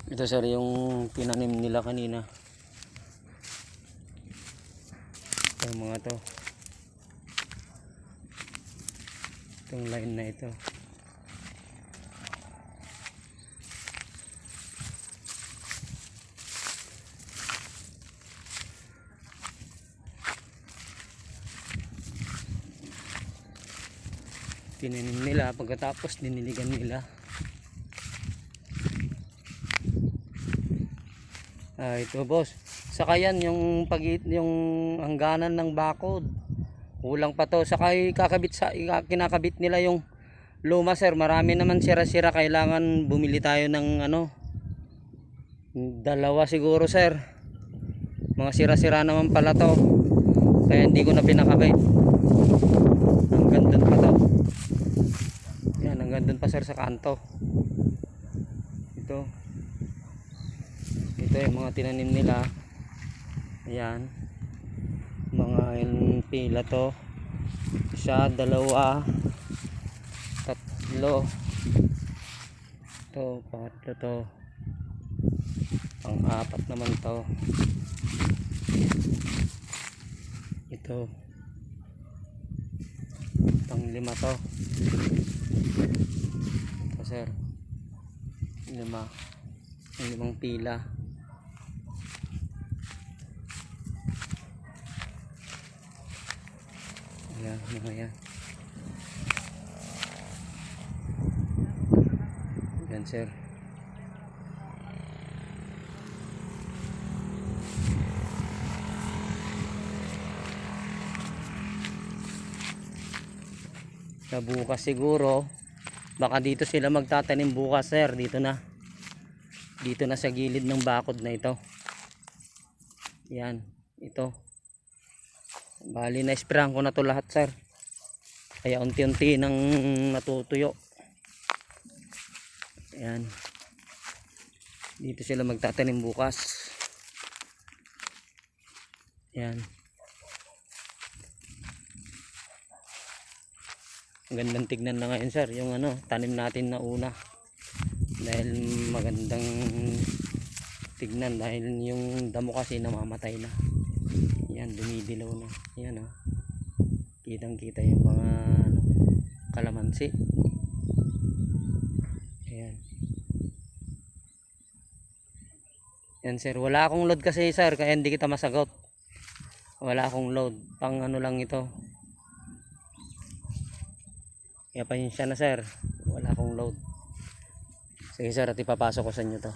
Ito sir yung tinanim nila kanina. Ito mga to. Itong line na ito. Tinanim nila, pagkatapos diniligan nila. Ito boss. Saka yan yung yung hangganan ng bakod. Kulang pa to. Saka kinakabit nila yung luma sir. Marami naman sira-sira. Kailangan bumili tayo ng dalawa siguro sir. Mga sira-sira naman pala to. Kaya hindi ko na pinakabit. Hanggang dun pa to. Yan, hanggang dun pa sir sa kanto. Ito yung mga tinanim nila. Ayan, mga pila to. Isa, dalawa, tatlo, to, pangatlo to, pang-apat naman to. Ito pang-lima to. Ito sir, limang pila. Ayan, mga yan. Ayan sir. Sa bukas siguro, baka dito sila magtatanim bukas sir. Dito na sa gilid ng bakod na ito. Yan, ito. Bali na sprayan ko na to lahat sir. Kaya unti-unti nang natutuyo. Ayan. Dito sila magtatanim bukas. Ayan. Ang gandang tignan na ngayon sir. Yung tanim natin na una. Dahil magandang tignan. Dahil yung damo kasi namamatay na. Yan, dumidilaw na. Yan kitang kita yung mga kalamansi. Ayan. Yan sir, wala akong load kasi sir, kaya hindi kita masagot. Wala akong load, pang lang ito. Kaya pasensya na sir, wala akong load. Sige sir, at ipapasok ko sa inyo to.